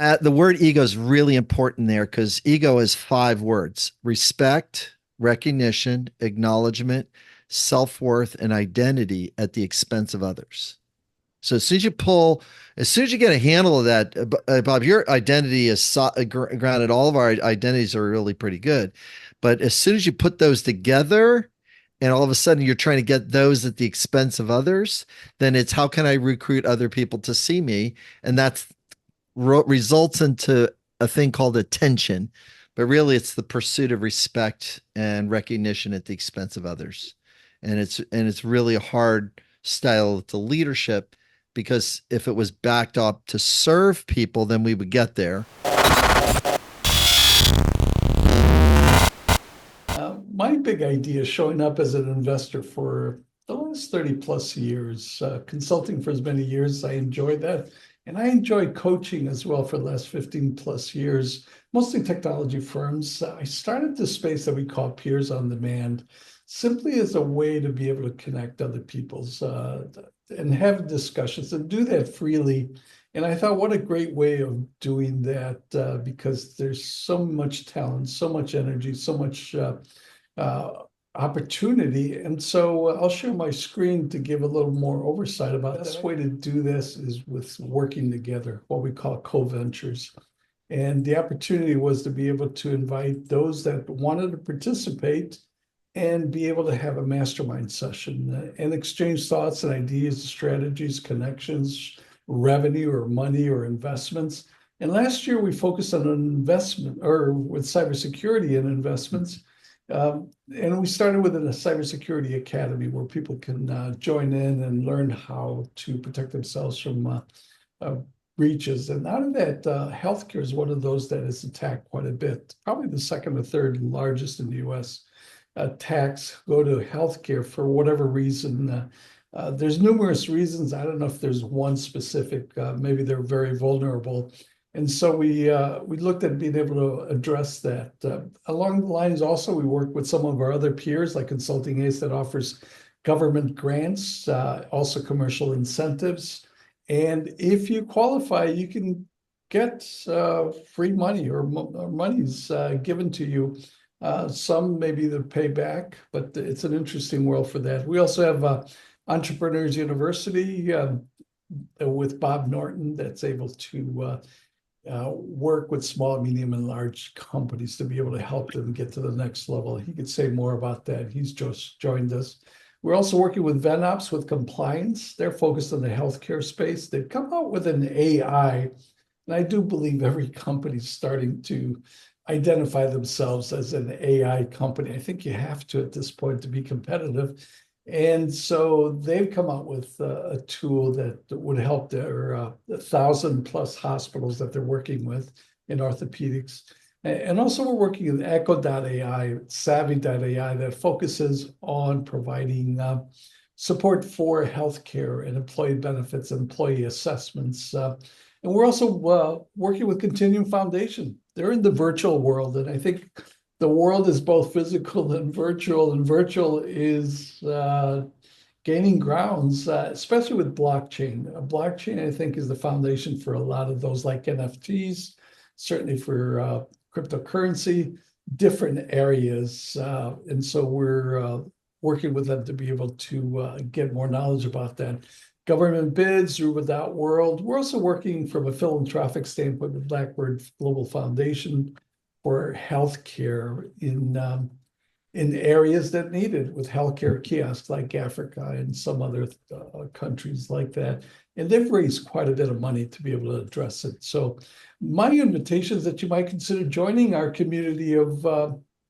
The word ego is really important there because ego is 5 words: respect, recognition, acknowledgement, self-worth, and identity at the expense of others. So as soon as you get a handle of that, Bob, your identity is granted. All of our identities are really pretty good, but as soon as you put those together, and all of a sudden you're trying to get those at the expense of others, then it's how can I recruit other people to see me, and that's results into a thing called attention. But really, it's the pursuit of respect and recognition at the expense of others, and it's really a hard style to leadership because if it was backed up to serve people, then we would get there. My big idea is showing up as an investor for the last 30 plus years, consulting for as many years. I enjoyed that. And I enjoy coaching as well for the last 15 plus years, mostly technology firms. I started this space that we call Peers on Demand, simply as a way to be able to connect other people's and have discussions and do that freely. And I thought, what a great way of doing that because there's so much talent, so much energy, so much uh, opportunity. And so I'll share my screen to give a little more oversight about the best way to do this is with working together, what we call CoVentures. And the opportunity was to be able to invite those that wanted to participate and be able to have a mastermind session and exchange thoughts and ideas, strategies, connections, revenue or money or investments. And last year we focused on an investment or with cybersecurity and investments. And we started with a cybersecurity academy where people can join in and learn how to protect themselves from breaches. And out of that, healthcare is one of those that is attacked quite a bit, probably the second or third largest in the US. Attacks go to healthcare for whatever reason. There's numerous reasons. I don't know if there's one specific, maybe they're very vulnerable. And so we looked at being able to address that. Along the lines, also, we work with some of our other peers, like Consulting Ace, that offers government grants, also commercial incentives. And if you qualify, you can get free money or money's given to you. Some maybe the payback, but it's an interesting world for that. We also have Entrepreneurs University with Bob Norton that's able to work with small, medium, and large companies to be able to help them get to the next level. He could say more about that. He's just joined us. We're also working with VenOps with compliance. They're focused on the healthcare space. They've come out with an AI, and I do believe every company's starting to identify themselves as an AI company. I think you have to at this point to be competitive. And so they've come out with a tool that would help their 1,000+ hospitals that they're working with in orthopedics. And also we're working with Echo.ai, Savvy.ai that focuses on providing support for healthcare and employee benefits, employee assessments. And we're also working with Continuum Foundation. They're in the virtual world, and I think the world is both physical and virtual is gaining grounds, especially with blockchain. Blockchain, I think, is the foundation for a lot of those like NFTs, certainly for cryptocurrency, different areas. And so we're working with them to be able to get more knowledge about that. Government bids, Without World. We're also working from a philanthropic standpoint with Blackbird Global Foundation for healthcare in areas that need it, with healthcare kiosks like Africa and some other countries like that. And they've raised quite a bit of money to be able to address it. So my invitation is that you might consider joining our community of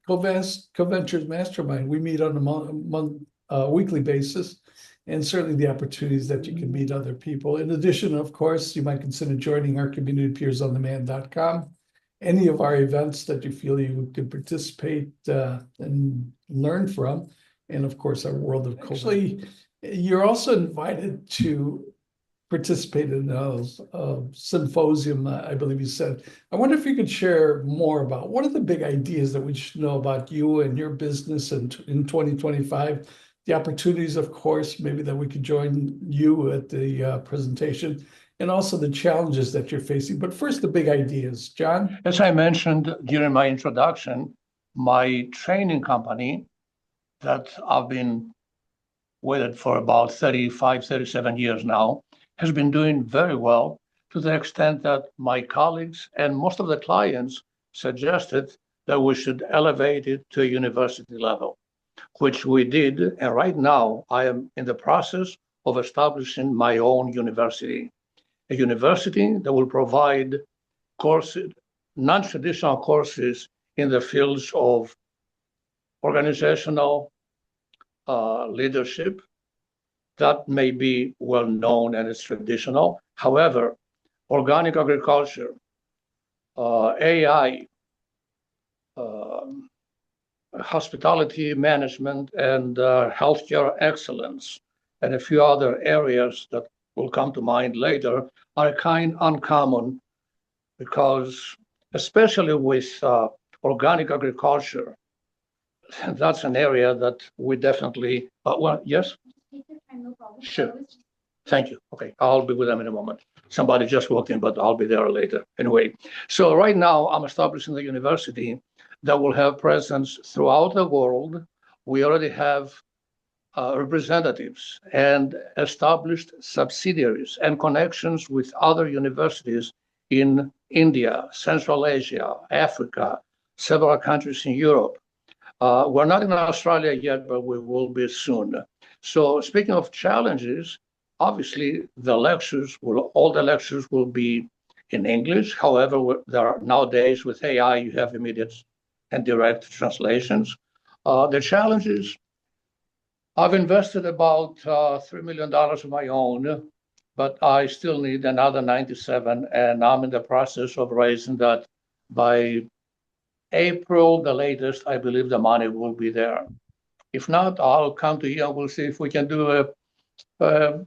CoVentures Mastermind. We meet on a weekly basis, and certainly the opportunities that you can meet other people. In addition, of course, you might consider joining our community, peersondemand.com. Any of our events that you feel you could participate and learn from. And of course, our world of COVID. Actually, you're also invited to participate in a symposium, I believe you said. I wonder if you could share more about what are the big ideas that we should know about you and your business in 2025, the opportunities, of course, maybe that we could join you at the presentation, and also the challenges that you're facing. But first, the big ideas. John? As I mentioned during my introduction, my training company that I've been with it for about 35, 37 years now has been doing very well to the extent that my colleagues and most of the clients suggested that we should elevate it to a university level, which we did. And right now, I am in the process of establishing my own university, a university that will provide courses, non-traditional courses in the fields of organizational leadership that may be well known and it's traditional. However, organic agriculture, AI, hospitality management, and healthcare excellence, and a few other areas that will come to mind later are kind uncommon because, especially with organic agriculture, that's an area that we definitely, well, yes? Sure. Thank you. Okay, I'll be with them in a moment. Somebody just walked in, but I'll be there later. Anyway, so right now I'm establishing the university that will have presence throughout the world. We already have representatives and established subsidiaries and connections with other universities in India, Central Asia, Africa, several countries in Europe. We're not in Australia yet, but we will be soon. So speaking of challenges, obviously all the lectures will be in English. However, there are nowadays with AI, you have immediate and direct translations. The challenges, I've invested about $3 million of my own, but I still need another 97, and I'm in the process of raising that. By April, the latest, I believe the money will be there. If not, I'll come to you and we'll see if we can do a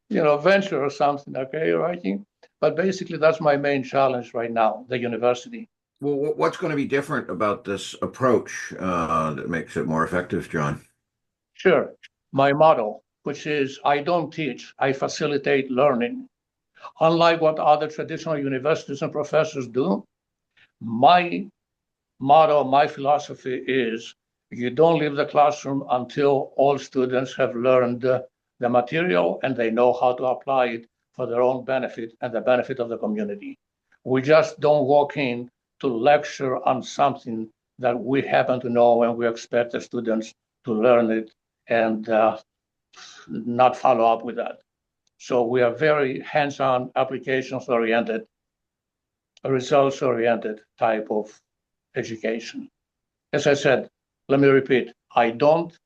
venture or something, okay, writing. But basically, that's my main challenge right now, the university. Well, what's going to be different about this approach that makes it more effective, John? Sure. My motto, which is I don't teach, I facilitate learning. Unlike what other traditional universities and professors do, my motto, my philosophy is you don't leave the classroom until all students have learned the material and they know how to apply it for their own benefit and the benefit of the community. We just don't walk in to lecture on something that we happen to know and we expect the students to learn it and not follow up with that. So we are very hands-on, applications-oriented, results-oriented type of education. As I said, let me repeat, I don't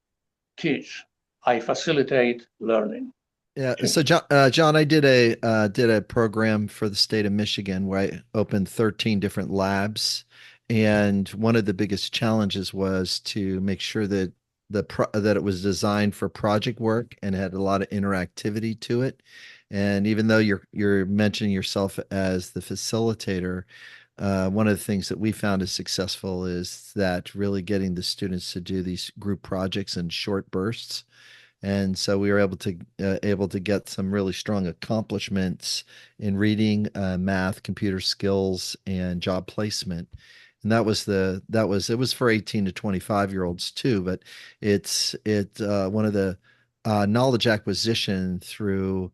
teach, I facilitate learning. Yeah. So John, I did a program for the state of Michigan where I opened 13 different labs, and one of the biggest challenges was to make sure that that it was designed for project work and had a lot of interactivity to it. And even though you're mentioning yourself as the facilitator, one of the things that we found is successful is that really getting the students to do these group projects in short bursts. And so we were able to get some really strong accomplishments in reading, math, computer skills, and job placement. And it was for 18 to 25-year-olds too, but it's one of the knowledge acquisition through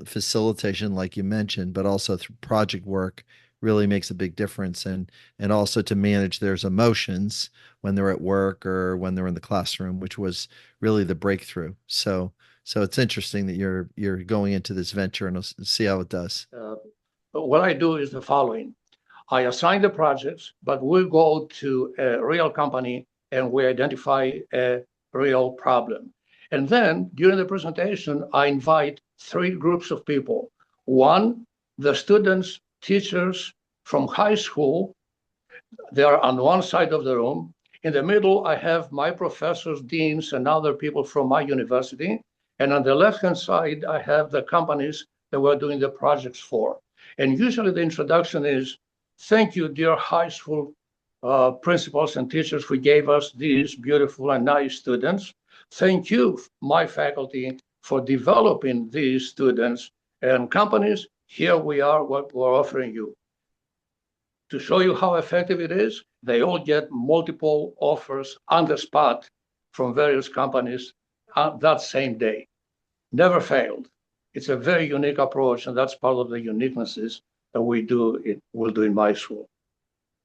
facilitation, like you mentioned, but also through project work really makes a big difference, and also to manage their emotions when they're at work or when they're in the classroom, which was really the breakthrough. So it's interesting that you're going into this venture, and we'll see how it does. But what I do is the following. I assign the projects, but we go to a real company and we identify a real problem. And then during the presentation, I invite three groups of people. One, the students, teachers from high school. They are on one side of the room. In the middle, I have my professors, deans, and other people from my university. And on the left-hand side, I have the companies that we're doing the projects for. And usually the introduction is, thank you, dear high school principals and teachers who gave us these beautiful and nice students. Thank you, my faculty, for developing these students And companies, here we are, what we're offering you. To show you how effective it is, they all get multiple offers on the spot from various companies that same day. Never failed. It's a very unique approach, and that's part of the uniquenesses that we'll do in my school.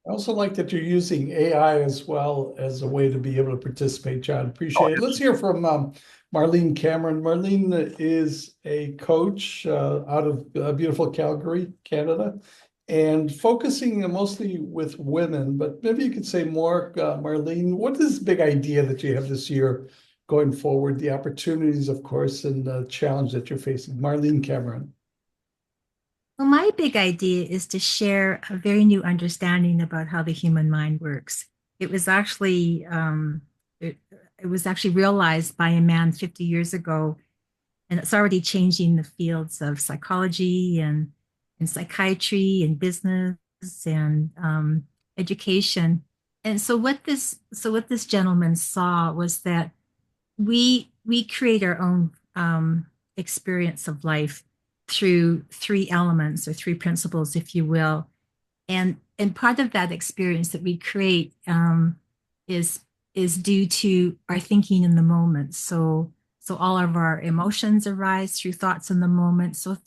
I also like that you're using AI as well as a way to be able to participate, John. Appreciate it. Let's hear from Marlene Cameron. Marlene is a coach out of beautiful Calgary, Canada, and focusing mostly with women. But maybe you could say more, Marlene, what is the big idea that you have this year going forward, the opportunities, of course, and the challenge that you're facing? Marlene Cameron. Well, my big idea is to share a very new understanding about how the human mind works. It was actually it was actually realized by a man 50 years ago, and it's already changing the fields of psychology and psychiatry and business and education. And so what this gentleman saw was that we create our own experience of life through three elements or three principles, if you will. And part of that experience that we create is due to our thinking in the moment. So all of our emotions arise through thoughts in the moment. So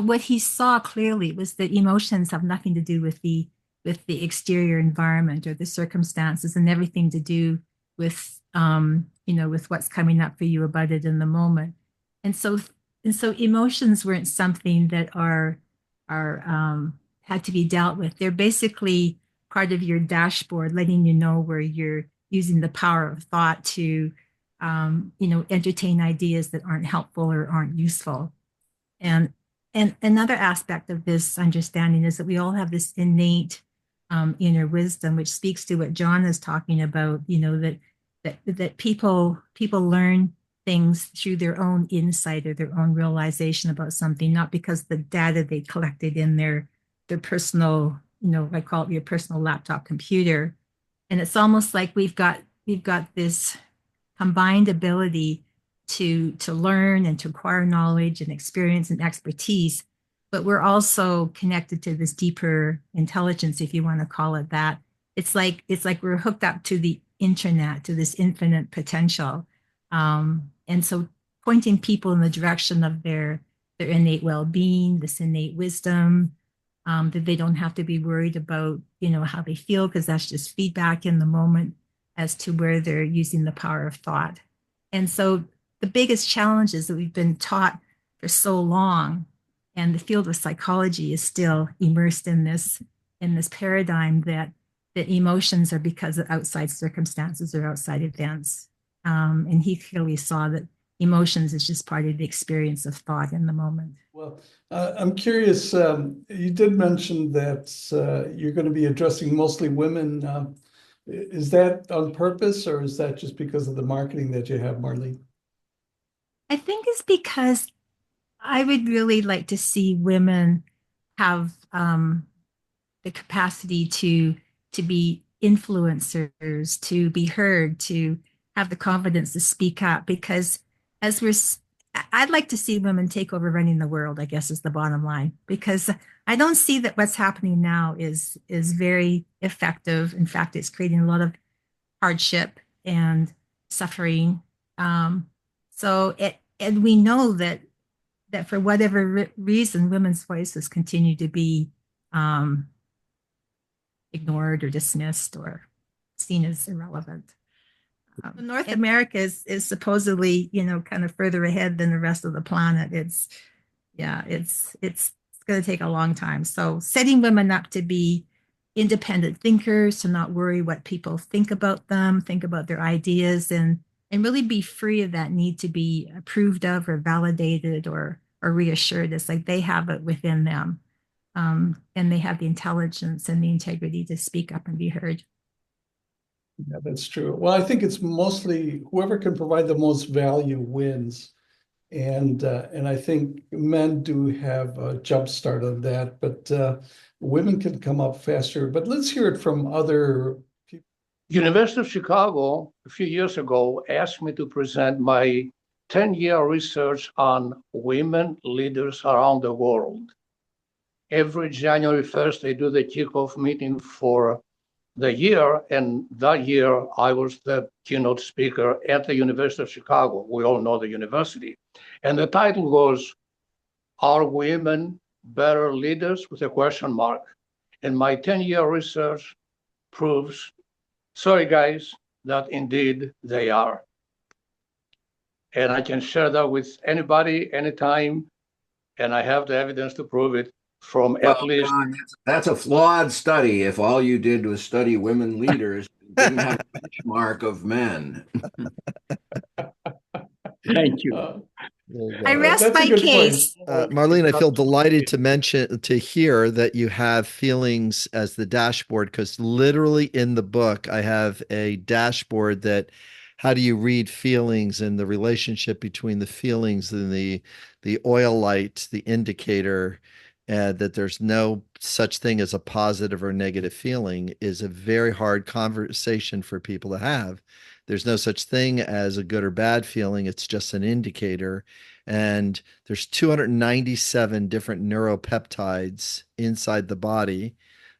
what he saw clearly was that emotions have nothing to do with the exterior environment or the circumstances, and everything to do with with what's coming up for you about it in the moment. And so emotions weren't something that are had to be dealt with. They're basically part of your dashboard, letting you know where you're using the power of thought to entertain ideas that aren't helpful or aren't useful. And another aspect of this understanding is that we all have this innate inner wisdom, which speaks to what John is talking about. That people learn things through their own insight or their own realization about something, not because the data they collected in their personal, I call it your personal laptop computer. And it's almost like we've got this combined ability to learn and to acquire knowledge and experience and expertise, but we're also connected to this deeper intelligence, if you want to call it that. It's like we're hooked up to the internet, to this infinite potential. And so pointing people in the direction of their innate well-being, this innate wisdom, that they don't have to be worried about, how they feel, because that's just feedback in the moment as to where they're using the power of thought. And so the biggest challenges that we've been taught for so long, and the field of psychology is still immersed in this paradigm that emotions are because of outside circumstances or outside events. And he clearly saw that emotions is just part of the experience of thought in the moment. Well, I'm curious, you did mention that you're going to be addressing mostly women. Is that on purpose, or is that just because of the marketing that you have, Marlene? I think it's because I would really like to see women have the capacity to be influencers, to be heard, to have the confidence to speak up, because I'd like to see women take over running the world, I guess is the bottom line, because I don't see that what's happening now is very effective. In fact, it's creating a lot of hardship and suffering. And we know that for whatever reason, women's voices continue to be ignored or dismissed or seen as irrelevant. North America is supposedly, kind of further ahead than the rest of the planet. It's going to take a long time. So setting women up to be independent thinkers, to not worry what people think about them, think about their ideas, and really be free of that need to be approved of or validated or reassured. It's like they have it within them. And they have the intelligence and the integrity to speak up and be heard. Yeah, that's true. Well, I think it's mostly whoever can provide the most value wins. And I think men do have a jump start on that, but women can come up faster. But let's hear it from other people. University of Chicago, a few years ago, asked me to present my 10-year research on women leaders around the world. Every January 1st, they do the kickoff meeting for the year, and that year I was the keynote speaker at the University of Chicago. We all know the university. And the title was, Are Women Better Leaders? With a question mark. And my 10-year research proves, sorry guys, that indeed they are. And I can share that with anybody, anytime, and I have the evidence to prove it from Well, at least. John, that's a flawed study if all you did was study women leaders, didn't have a benchmark of men. Thank you. There you I go. rest That's a my good case. point. Marlene, I feel delighted to hear that you have feelings as the dashboard, because literally in the book, I have a dashboard that how do you read feelings and the relationship between the feelings and the oil light, the indicator, that there's no such thing as a positive or negative feeling is a very hard conversation for people to have. There's no such thing as a good or bad feeling. It's just an indicator. And there's 297 different neuropeptides inside the body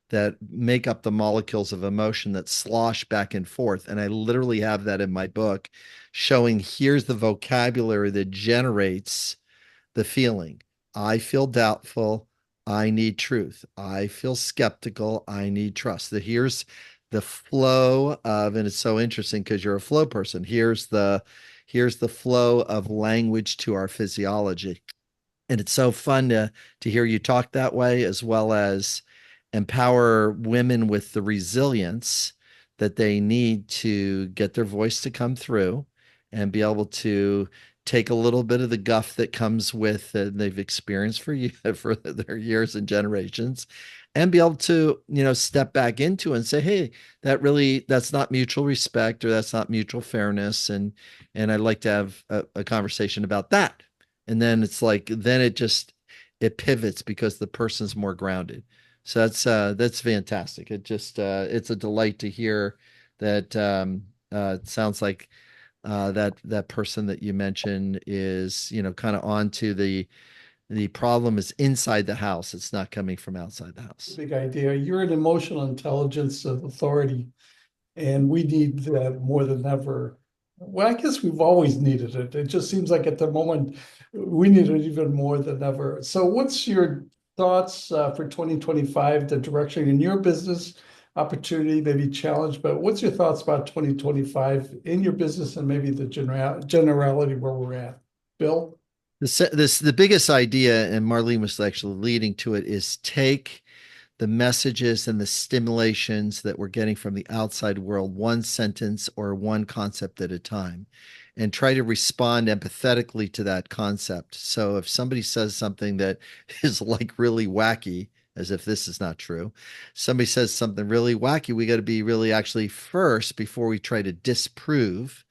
that make up the molecules of emotion that slosh back and forth. And I literally have that in my book showing here's the vocabulary that generates the feeling. I feel doubtful. I need truth. I feel skeptical. I need trust. Here's the flow of, and it's so interesting because you're a flow person. Here's the flow of language to our physiology. And it's so fun to hear you talk that way, as well as empower women with the resilience that they need to get their voice to come through and be able to take a little bit of the guff that comes with they've experienced for their years and generations, and be able to step back into and say, hey, that's not mutual respect, or that's not mutual fairness, and I'd like to have a conversation about that. And then it's like, then it pivots because the person's more grounded. So that's fantastic. It's a delight to hear that. It sounds like that person that you mentioned is kind of onto the problem is inside the house. It's not coming from outside the house. Big idea. You're an emotional intelligence of authority, and we need that more than ever. Well, I guess we've always needed it. It just seems like at the moment we need it even more than ever. So what's your thoughts for 2025, the direction in your business, opportunity, maybe challenge, but what's your thoughts about 2025 in your business and maybe the generality where we're at? Bill? The biggest idea, and Marlene was actually leading to it, is take the messages and the stimulations that we're getting from the outside world, one sentence or one concept at a time, and try to respond empathetically to that concept. So if somebody says something that is like really wacky, as if this is not true, somebody says something really wacky, we got to be really actually first, before we try to disprove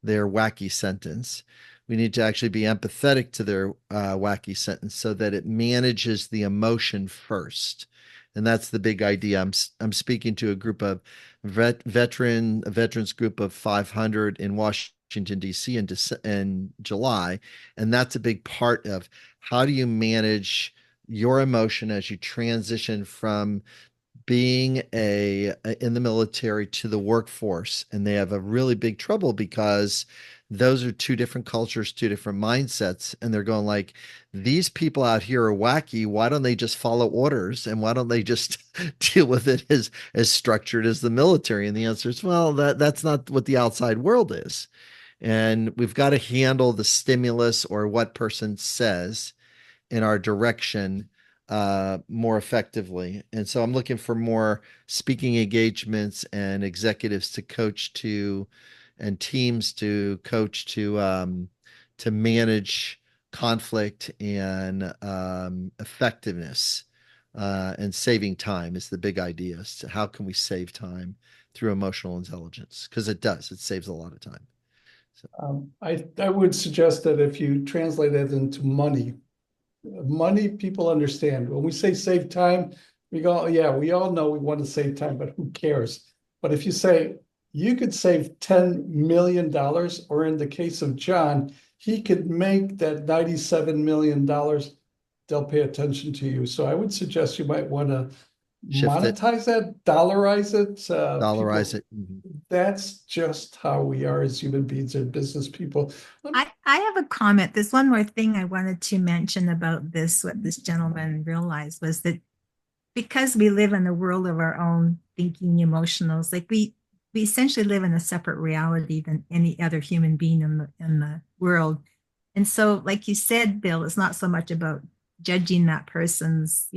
their wacky sentence, we need to actually be empathetic to their wacky sentence so that it manages the emotion first. And that's the big idea. I'm speaking to a group of veterans group of 500 in Washington, D.C. in July. And that's a big part of how do you manage your emotion as you transition from being in the military to the workforce. And they have a really big trouble because those are two different cultures, two different mindsets. And they're going like, these people out here are wacky. Why don't they just follow orders? And why don't they just deal with it as structured as the military? And the answer is, well, that's not what the outside world is. And we've got to handle the stimulus or what person says in our direction more effectively. And so I'm looking for more speaking engagements and executives to coach to, and teams to coach to manage conflict and effectiveness and saving time is the big idea. So how can we save time through emotional intelligence? Because it saves a lot of time. So. I would suggest that if you translate it into money people understand. When we say save time, we go, yeah, we all know we want to save time, but who cares? But if you say you could save $10 million, or in the case of John, he could make that $97 million, they'll pay attention to you. So I would suggest you might want to Shift it, monetize that, dollarize it. dollarize People, it. Mhm. that's just how we are as human beings and business people. I have a comment. There's one more thing I wanted to mention about this. What this gentleman realized was that because we live in a world of our own thinking, emotionals, like we essentially live in a separate reality than any other human being in the world. And so, like you said, Bill, it's not so much about judging that person's,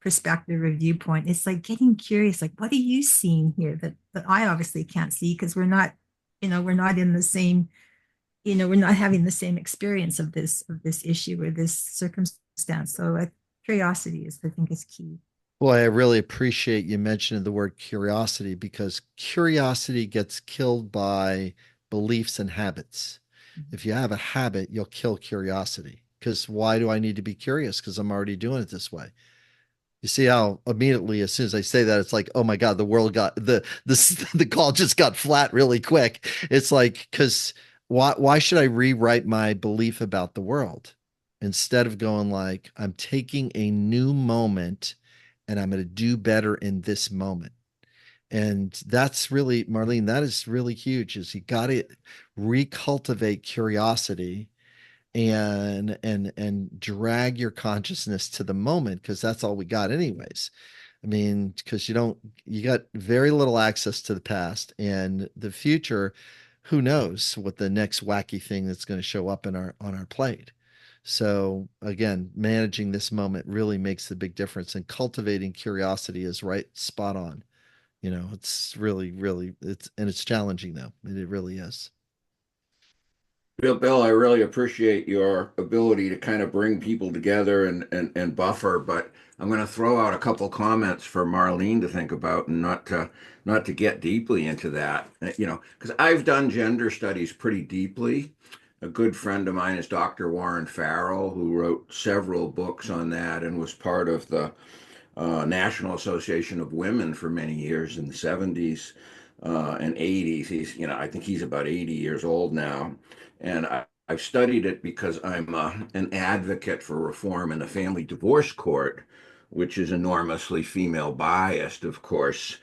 perspective or viewpoint. It's like getting curious, like, what are you seeing here that I obviously can't see because we're not in the same, we're not having the same experience of this issue or this circumstance. So curiosity is, I think, is key. Boy, I really appreciate you mentioning the word curiosity because curiosity gets killed by beliefs and habits. If you have a habit, you'll kill curiosity. Because why do I need to be curious? Because I'm already doing it this way. You see how immediately, as soon as I say that, it's like, oh my God, the world got the call just got flat really quick. It's like, because why should I rewrite my belief about the world instead of going like, I'm taking a new moment and I'm going to do better in this moment. And that's really, Marlene, that is really huge. Is you got to recultivate curiosity and drag your consciousness to the moment because that's all we got anyways. I mean, because you got very little access to the past and the future. Who knows what the next wacky thing that's going to show up on our plate. So again, managing this moment really makes the big difference, and cultivating curiosity is right spot on. It's really, really, it's challenging though. It really is. Bill, I really appreciate your ability to kind of bring people together and buffer, but I'm going to throw out a couple comments for Marlene to think about and not to get deeply into that. Because I've done gender studies pretty deeply. A good friend of mine is Dr. Warren Farrell, who wrote several books on that and was part of the National Association of Women for many years in the 70s and 80s. I think he's about 80 years old now. And I've studied it because I'm an advocate for reform in the family divorce court, which is enormously female biased, of course.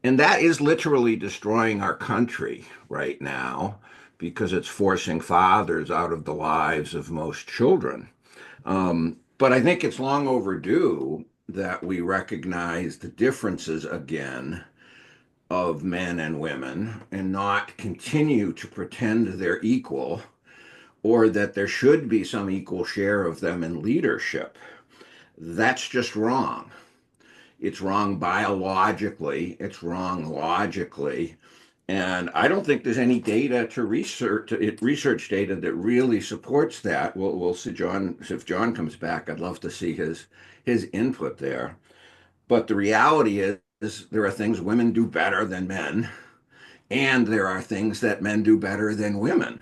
And that is literally destroying our country right now because it's forcing fathers out of the lives of most children. But I think it's long overdue that we recognize the differences again of men and women and not continue to pretend they're equal or that there should be some equal share of them in leadership. That's just wrong. It's wrong biologically, it's wrong logically. And I don't think there's any data to research data that really supports that. We'll see John, if John comes back, I'd love to see his input there. But the reality is there are things women do better than men, and there are things that men do better than women.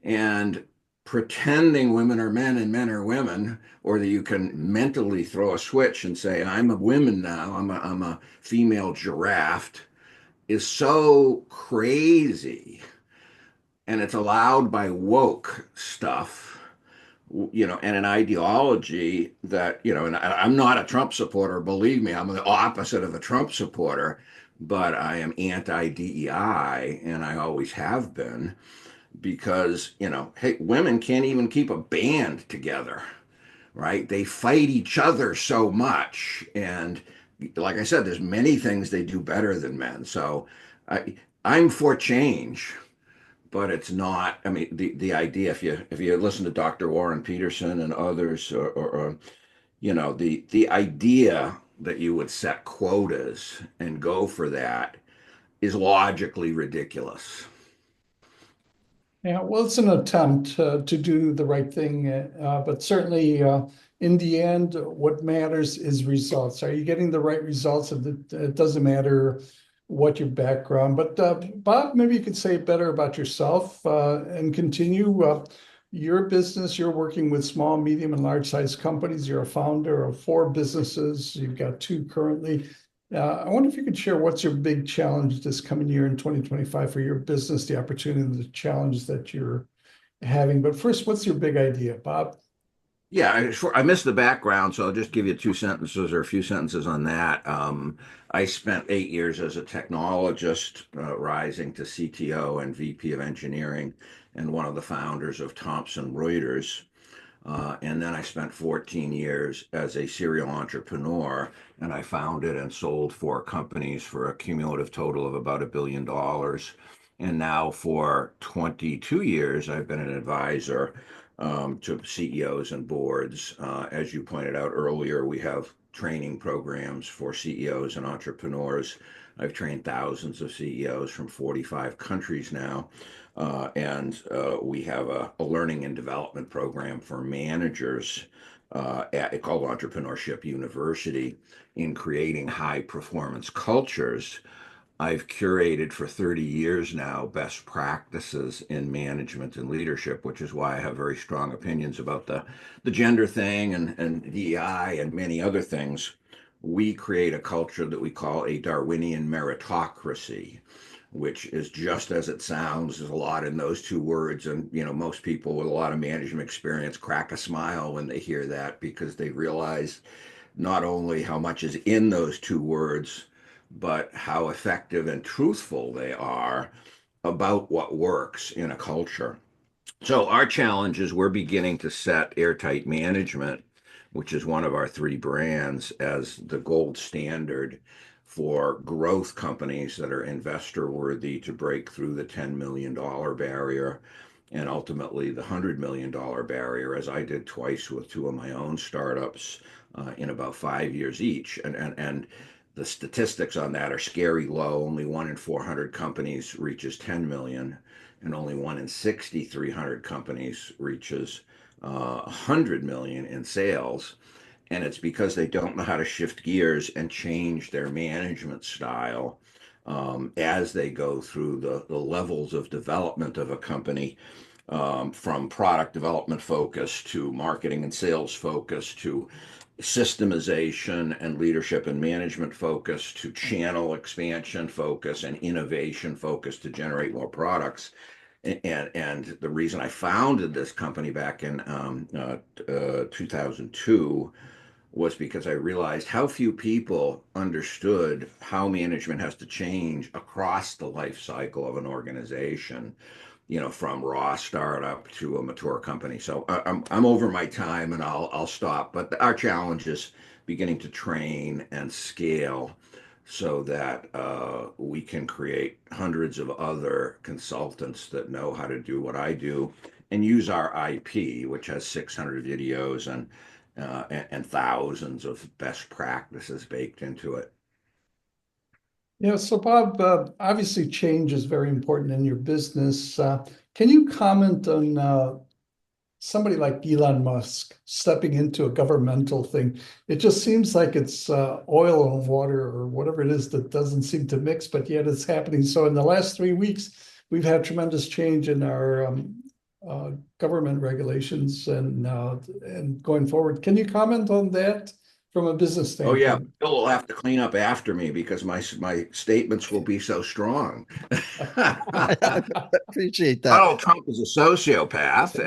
And pretending women are men and men are women, or that you can mentally throw a switch and say, I'm a woman now, I'm a female giraffe, is so crazy. And it's allowed by woke stuff, and an ideology that, and I'm not a Trump supporter, believe me, I'm the opposite of a Trump supporter, but I am anti-DEI, and I always have been, because, hey, women can't even keep a band together, right? They fight each other so much. And like I said, there's many things they do better than men. So I'm for change, but it's not. I mean, the idea, if you listen to Dr. Warren Peterson and others, or the idea that you would set quotas and go for that is logically ridiculous. Yeah, well, it's an attempt to do the right thing, but certainly in the end, what matters is results. Are you getting the right results? It doesn't matter what your background, but Bob, maybe you could say better about yourself and continue your business. You're working with small, medium, and large size companies. You're a founder of 4 businesses. You've got 2 currently. I wonder if you could share what's your big challenge this coming year in 2025 for your business, the opportunity, the challenge that you're having. But first, what's your big idea, Bob? Yeah, I missed the background, so I'll just give you two sentences or a few sentences on that. I spent 8 years as a technologist, rising to CTO and VP of engineering, and one of the founders of Thomson Reuters. And then I spent 14 years as a serial entrepreneur, and I founded and sold four companies for a cumulative total of about $1 billion. And now for 22 years, I've been an advisor to CEOs and boards. As you pointed out earlier, we have training programs for CEOs and entrepreneurs. I've trained thousands of CEOs from 45 countries now. And we have a learning and development program for managers called Entrepreneurship University in creating high performance cultures. I've curated for 30 years now best practices in management and leadership, which is why I have very strong opinions about the gender thing and DEI and many other things. We create a culture that we call a Darwinian meritocracy, which is just as it sounds. There's a lot in those two words. And, most people with a lot of management experience crack a smile when they hear that because they realize not only how much is in those two words, but how effective and truthful they are about what works in a culture. So our challenge is we're beginning to set airtight management, which is one of our three brands, as the gold standard for growth companies that are investor worthy to break through the $10 million barrier and ultimately the $100 million barrier, as I did twice with two of my own startups in about 5 years each. And the statistics on that are scary low. Only 1 in 400 companies reaches 10 million, and only 1 in 6,300 companies reaches 100 million in sales. And it's because they don't know how to shift gears and change their management style as they go through the levels of development of a company, from product development focus to marketing and sales focus to systemization and leadership and management focus to channel expansion focus and innovation focus to generate more products. And the reason I founded this company back in 2002 was because I realized how few people understood how management has to change across the life cycle of an organization, from raw startup to a mature company. So I'm over my time, and I'll stop. But our challenge is beginning to train and scale so that we can create hundreds of other consultants that know how to do what I do and use our IP, which has 600 videos and thousands of best practices baked into it. Yeah, so Bob, obviously change is very important in your business. Can you comment on somebody like Elon Musk stepping into a governmental thing? It just seems like it's oil and water or whatever it is that doesn't seem to mix, but yet it's happening. So in the last 3 weeks, we've had tremendous change in our government regulations and going forward. Can you comment on that from a business Oh yeah, standpoint? Bill will have to clean up after me because my statements will be so strong. I appreciate that. Donald Trump is a sociopath,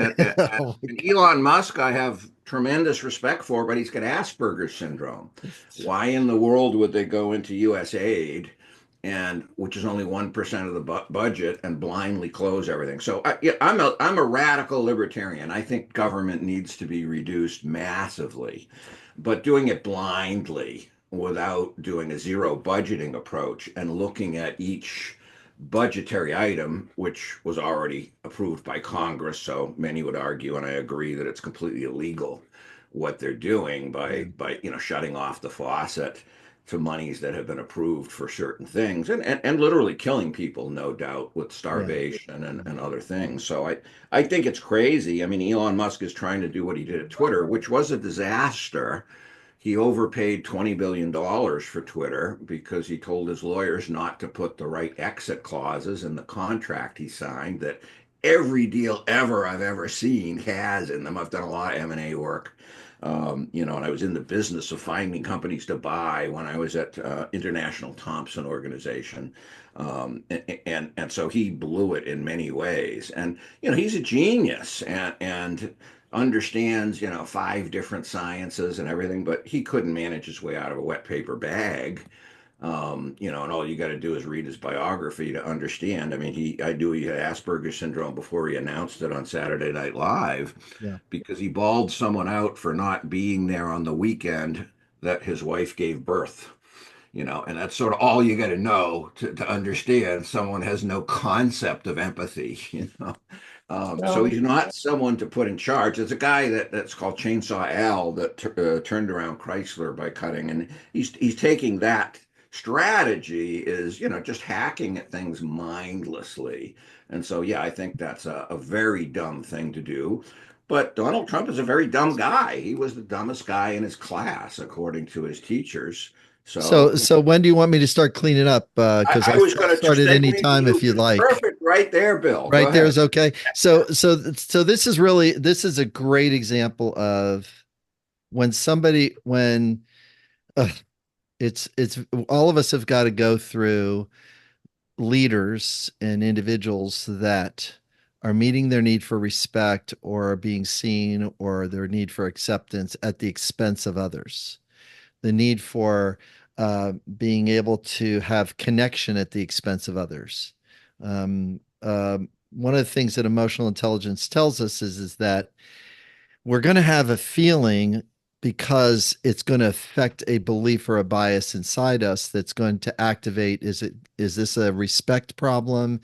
Oh, and Elon Musk I have tremendous respect for, but he's got Asperger's syndrome. Why in the world would they go into U.S. aid, and which is only 1% of the budget, and blindly close everything? So yeah, I'm a radical libertarian. I think government needs to be reduced massively, but doing it blindly without doing a zero budgeting approach and looking at each budgetary item, which was already approved by Congress. So many would argue, and I agree, that it's completely illegal what they're doing by shutting off the faucet to monies that have been approved for certain things and literally killing people, no doubt, with starvation and other things. So I think it's crazy. I mean, Elon Musk is trying to do what he did at Twitter, which was a disaster. He overpaid $20 billion for Twitter because he told his lawyers not to put the right exit clauses in the contract he signed that every deal ever I've ever seen has in them. I've done a lot of M&A work. And I was in the business of finding companies to buy when I was at International Thompson Organization. And so he blew it in many ways. And, he's a genius and understands, 5 different sciences and everything, but he couldn't manage his way out of a wet paper bag. And all you got to do is read his biography to understand. I mean, I knew he had Asperger's syndrome before he announced it on Saturday Night Live, Yeah. because he bawled someone out for not being there on the weekend that his wife gave birth. And that's sort of all you got to know to understand someone has no concept of empathy. So he's not someone to put in charge. There's a guy that's called Chainsaw Al that turned around Chrysler by cutting, and he's taking that strategy is just hacking at things mindlessly. And so yeah, I think that's a very dumb thing to do. But Donald Trump is a very dumb guy. He was the dumbest guy in his class, according to his teachers. So So when do you want me to start cleaning up? Because I I was going to start at any segue time you. if you'd like. Perfect, right there, Bill. Go Right there ahead. is okay. So this is a great example of when uh, it's all of us have got to go through leaders and individuals that are meeting their need for respect or are being seen or their need for acceptance at the expense of others. The need for being able to have connection at the expense of others. One of the things that emotional intelligence tells us is that we're going to have a feeling because it's going to affect a belief or a bias inside us that's going to activate. Is this a respect problem?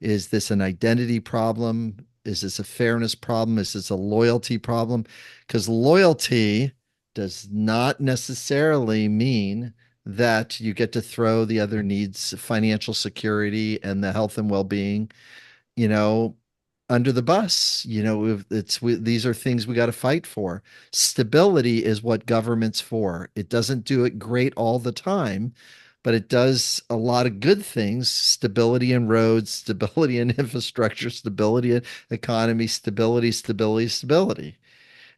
Is this an identity problem? Is this a fairness problem? Is this a loyalty problem? Because loyalty does not necessarily mean that you get to throw the other needs, financial security and the health and well-being, you know, under the bus. These are things we got to fight for. Stability is what government's for. It doesn't do it great all the time, but it does a lot of good things. Stability in roads, stability in infrastructure, stability in economy, stability.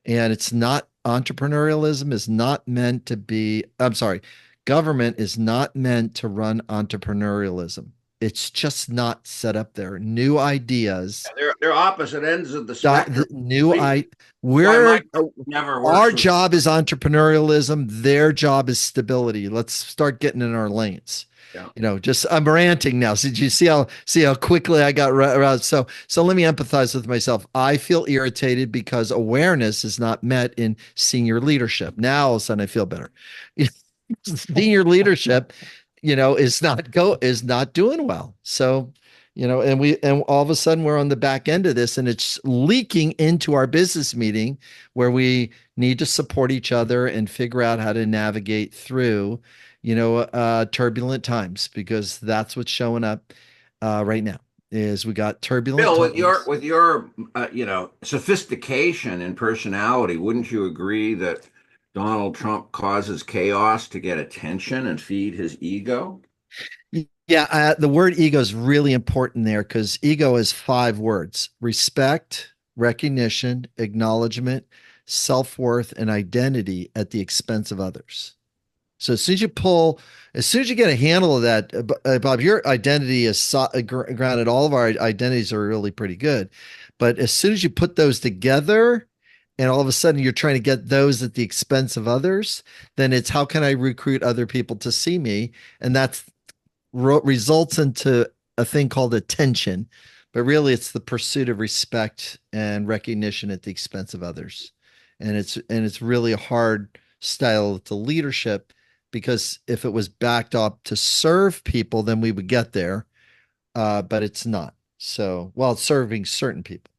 And it's not entrepreneurialism is not meant to be, I'm sorry, government is not meant to run entrepreneurialism. It's just not set up there. New ideas, They're opposite ends of the spectrum. new I Why we're my never our works with. job is entrepreneurialism. Their job is stability. Let's start getting in our lanes. Yeah. Just I'm ranting now. So did you see how quickly I got around? So let me empathize with myself. I feel irritated because awareness is not met in senior leadership. Now all of a sudden I feel better. Senior leadership, is not doing well. So, and all of a sudden we're on the back end of this and it's leaking into our business meeting where we need to support each other and figure out how to navigate through, turbulent times, because that's what's showing up right now is we got turbulent Bill, times. with your sophistication and personality, wouldn't you agree that Donald Trump causes chaos to get attention and feed his ego? Yeah, the word ego is really important there because ego is 5 words: respect, recognition, acknowledgement, self-worth, and identity at the expense of others. So as soon as you get a handle of that, Bob, your identity is grounded. All of our identities are really pretty good. But as soon as you put those together and all of a sudden you're trying to get those at the expense of others, then it's how can I recruit other people to see me? And that's results into a thing called attention, but really it's the pursuit of respect and recognition at the expense of others. And it's really a hard style to leadership because if it was backed up to serve people, then we would get there. But it's not. So, well, it's serving certain people.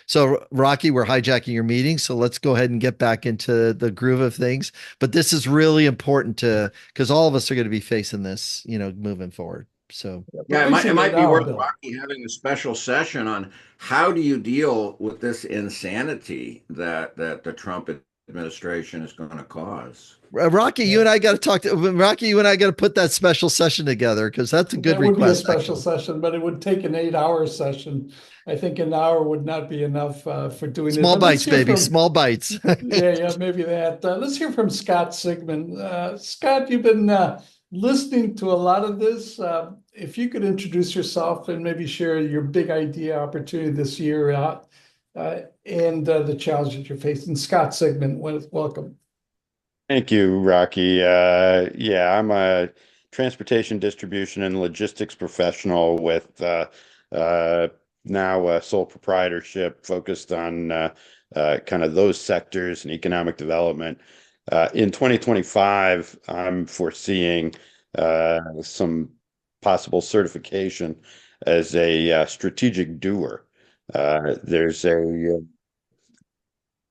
So, Rocky, we're hijacking your meeting. So let's go ahead and get back into the groove of things. But this is really important because all of us are going to be facing this, moving forward. So, yeah, it might be worth Rocky having a special session on how do you deal with this insanity that the Trump administration is going to cause. Rocky, you and I got to talk to Rocky. You and I got to put that special session together because that's a good That would be a request. special session, but it would take an 8-hour session. I think an hour would not be enough for doing it. Small But let's bites, hear baby. from, Small bites. yeah, maybe that. Let's hear from Scott Sigmund. Scott, you've been listening to a lot of this. If you could introduce yourself and maybe share your big idea opportunity this year and the challenge that you're facing. Scott Sigmund, welcome. Thank you, Rocky. Yeah, I'm a transportation distribution and logistics professional with uh, now a sole proprietorship focused on kind of those sectors and economic development. In 2025, I'm foreseeing some possible certification as a strategic doer. There's a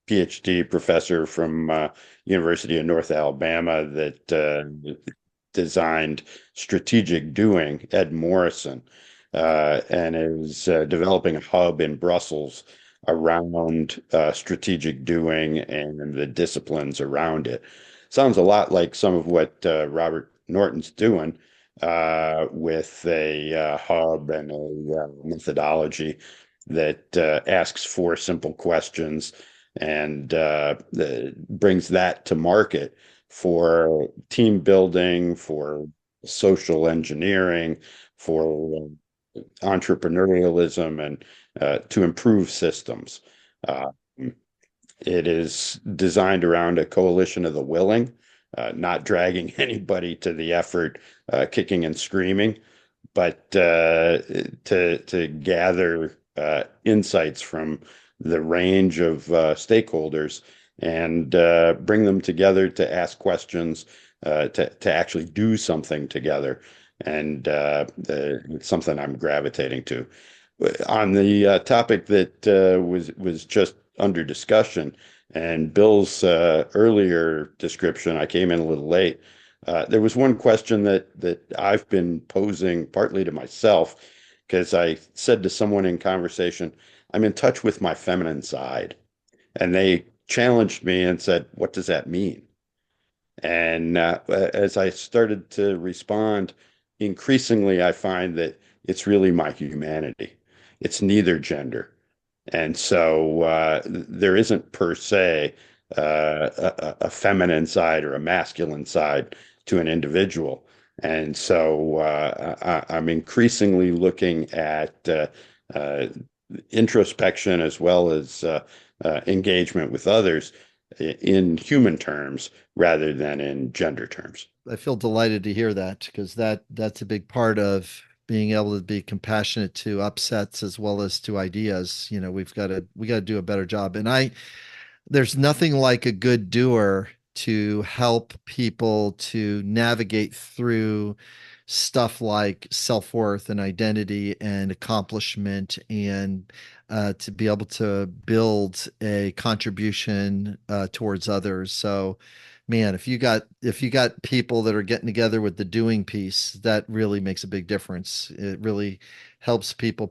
PhD professor from University of North Alabama that designed strategic doing, Ed Morrison, and is developing a hub in Brussels around strategic doing and the disciplines around it. Sounds a lot like some of what Robert Norton's doing with a hub and a methodology that asks four simple questions and brings that to market for team building, for social engineering, for entrepreneurialism, and to improve systems. Uh, it is designed around a coalition of the willing, not dragging anybody to the effort, kicking and screaming, but to gather insights from the range of stakeholders and bring them together to ask questions, to actually do something together. And it's something I'm gravitating to. On the topic that was just under discussion, and Bill's earlier description, I came in a little late. There was one question that I've been posing partly to myself because I said to someone in conversation, I'm in touch with my feminine side. And they challenged me and said, what does that mean? And as I started to respond, increasingly, I find that it's really my humanity. It's neither gender. And so there isn't per se a feminine side or a masculine side to an individual. And so I'm increasingly looking at introspection as well as engagement with others in human terms rather than in gender terms. I feel delighted to hear that because that's a big part of being able to be compassionate to upsets as well as to ideas. You know, we got to do a better job. And there's nothing like a good doer to help people to navigate through stuff like self-worth and identity and accomplishment and to be able to build a contribution towards others. So man, if you got people that are getting together with the doing piece, that really makes a big difference. It really helps people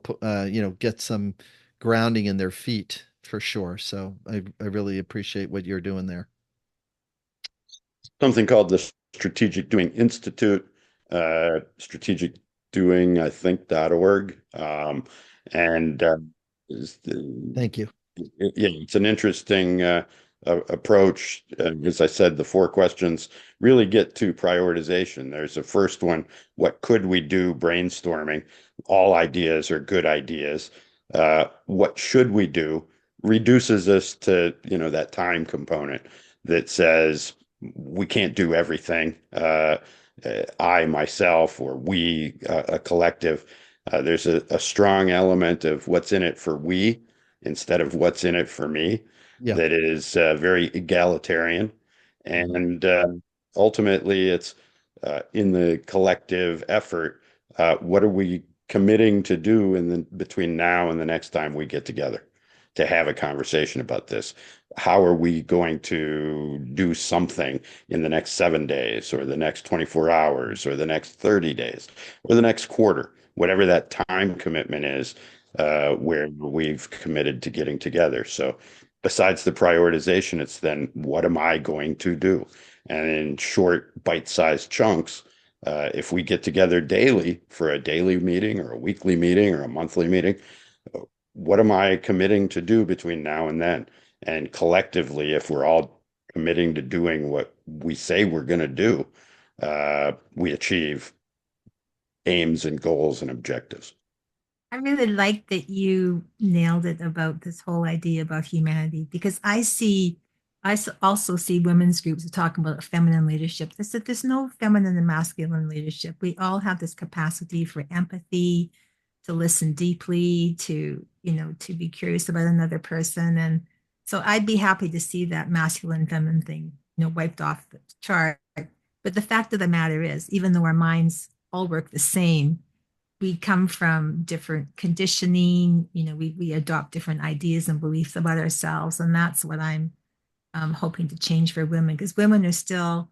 get some grounding in their feet for sure. So I really appreciate what you're doing there. Something called the Strategic Doing Institute, strategic doing, I think.org. And Thank you. Yeah, it's an interesting approach. As I said, the four questions really get to prioritization. There's a first one, what could we do? Brainstorming. All ideas are good ideas. What should we do? Reduces us to, that time component that says we can't do everything. I, myself, or we, a collective. There's a strong element of what's in it for we instead of what's in it for me. Yeah. That is very egalitarian. And ultimately, it's in the collective effort. What are we committing to do between now and the next time we get together to have a conversation about this? How are we going to do something in the next 7 days or the next 24 hours or the next 30 days or the next quarter, whatever that time commitment is, where we've committed to getting together. So besides the prioritization, it's then what am I going to do? And in short, bite-sized chunks, if we get together daily for a daily meeting or a weekly meeting or a monthly meeting, what am I committing to do between now and then? And collectively, if we're all committing to doing what we say we're going to do, we achieve aims and goals and objectives. I really like that you nailed it about this whole idea about humanity because also see women's groups talking about feminine leadership. They said there's no feminine and masculine leadership. We all have this capacity for empathy, to listen deeply, to be curious about another person. And so I'd be happy to see that masculine feminine thing, wiped off the chart. But the fact of the matter is, even though our minds all work the same, we come from different conditioning. We adopt different ideas and beliefs about ourselves, and that's what I'm hoping to change for women, because women are still,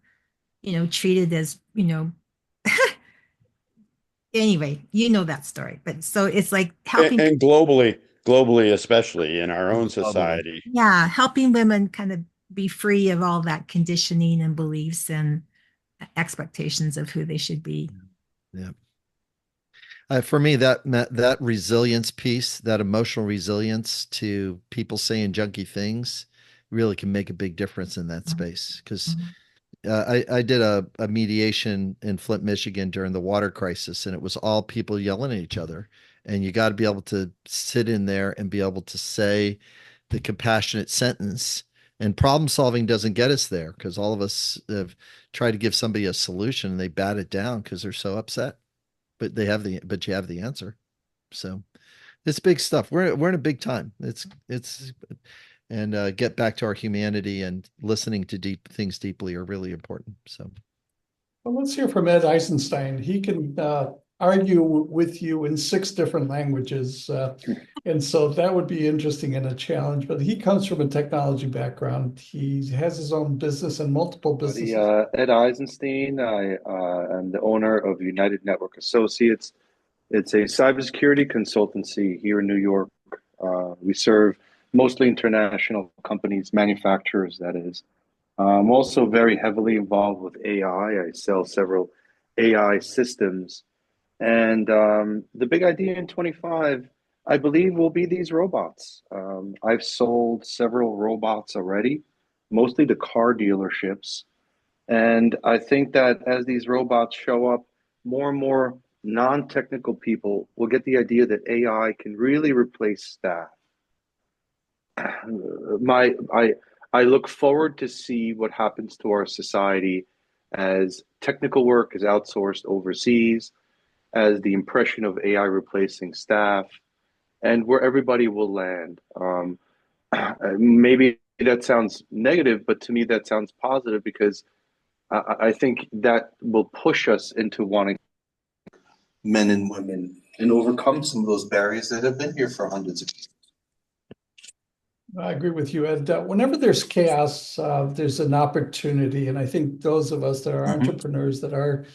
treated as, anyway, that story. But so it's like helping And globally, especially in our own society. Yeah, helping women kind of be free of all that conditioning and beliefs and expectations of who they should be. Yeah. For me, that resilience piece, that emotional resilience to people saying junky things, really can make a big difference in that space. Because I did a mediation in Flint, Michigan during the water crisis, and it was all people yelling at each other. And you got to be able to sit in there and be able to say the compassionate sentence. And problem solving doesn't get us there because all of us have tried to give somebody a solution and they bat it down because they're so upset. But you have the answer. So it's big stuff. We're in a big time. It's and get back to our humanity and listening to deep things deeply are really important. So, well, let's hear from Ed Eisenstein. He can argue with you in 6 different languages. And so that would be interesting and a challenge, but he comes from a technology background. He has his own business and multiple businesses. Ed Eisenstein. I am the owner of United Network Associates. It's a cybersecurity consultancy here in New York. We serve mostly international companies, manufacturers, that is. I'm also very heavily involved with AI. I sell several AI systems. And the big idea in 25, I believe, will be these robots. I've sold several robots already, mostly to car dealerships. And I think that as these robots show up, more and more non-technical people will get the idea that AI can really replace staff. My, I look forward to see what happens to our society as technical work is outsourced overseas, as the impression of AI replacing staff, and where everybody will land. Maybe that sounds negative, but to me that sounds positive because I think that will push us into wanting men and women and overcome some of those barriers that have been here for hundreds of years. I agree with you, Ed. Whenever there's chaos, there's an opportunity. And I think those of us that are entrepreneurs, that are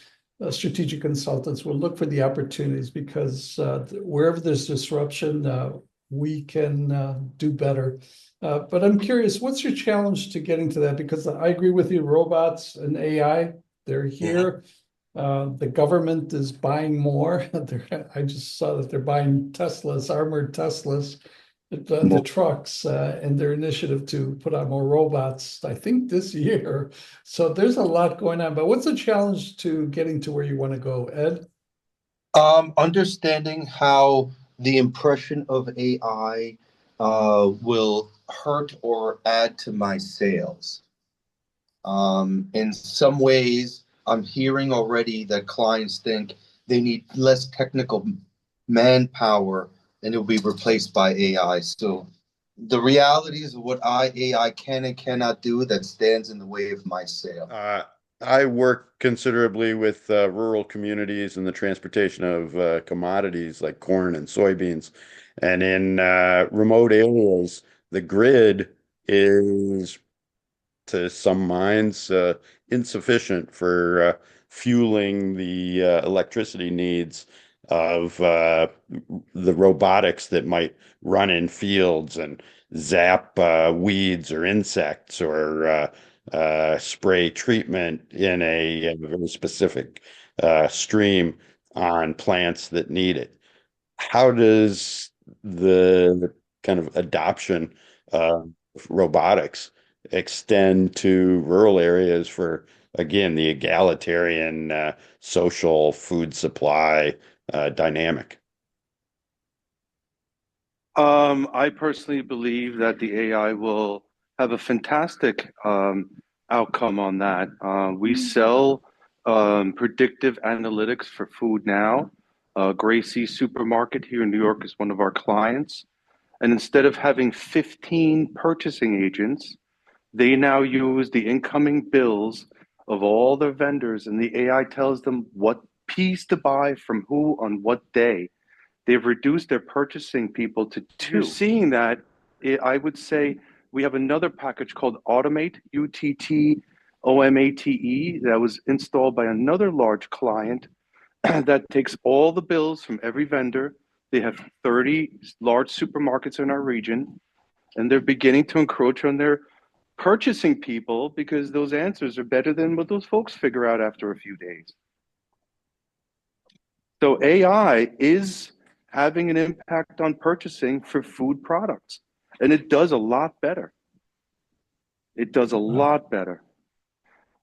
strategic consultants, will look for the opportunities because wherever there's disruption, we can do better. But I'm curious, what's your challenge to getting to that? Because I agree with you, robots and AI, they're here. The government is buying more. I just saw that they're buying Teslas, armored Teslas, the trucks, and their initiative to put out more robots, I think this year. So there's a lot going on. But what's the challenge to getting to where you want to go, Ed? Understanding how the impression of AI will hurt or add to my sales. In some ways, I'm hearing already that clients think they need less technical manpower and it will be replaced by AI. So the realities of what AI can and cannot do that stands in the way of my sale. I work considerably with rural communities and the transportation of commodities like corn and soybeans. And in remote areas, the grid is, to some minds, insufficient for fueling the electricity needs of the robotics that might run in fields. And zap weeds or insects or spray treatment in a very specific stream on plants that need it. How does the kind of adoption of robotics extend to rural areas for, again, the egalitarian social food supply dynamic? I personally believe that the AI will have a fantastic outcome on that. We sell predictive analytics for food now. Gracie Supermarket here in New York is one of our clients. And instead of having 15 purchasing agents, they now use the incoming bills of all their vendors, and the AI tells them what piece to buy from who on what day. They've reduced their purchasing people to two. You're seeing that, I would say we have another package called Automate, UTTOMATE, that was installed by another large client that takes all the bills from every vendor. They have 30 large supermarkets in our region, and they're beginning to encroach on their purchasing people because those answers are better than what those folks figure out after a few days. So AI is having an impact on purchasing for food products, and it does a lot better. It does a lot better.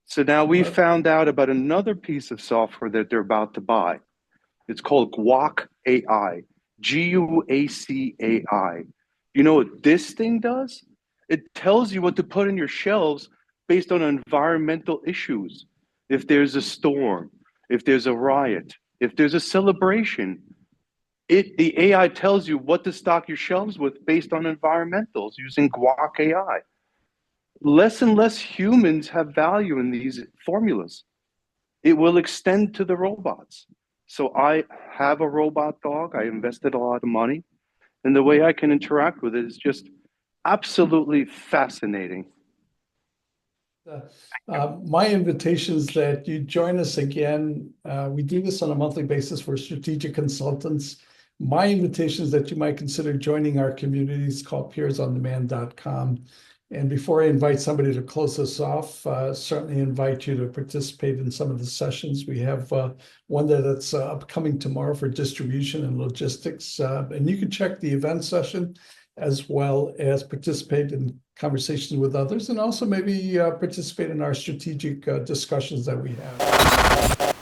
So now we found out about another piece of software that they're about to buy. It's called Guac AI, Guac AI. You know what this thing does? It tells you what to put in your shelves based on environmental issues. If there's a storm, if there's a riot, if there's a celebration, the AI tells you what to stock your shelves with based on environmentals using Guac AI. Less and less humans have value in these formulas. It will extend to the robots. So I have a robot dog. I invested a lot of money, and the way I can interact with it is just absolutely fascinating. My invitation is that you join us again. We do this on a monthly basis for strategic consultants. My invitation is that you might consider joining our communities called peersondemand.com. And before I invite somebody to close us off, certainly invite you to participate in some of the sessions. We have one that's upcoming tomorrow for distribution and logistics. And you can check the event session as well as participate in conversations with others, and also maybe participate in our strategic discussions that we have.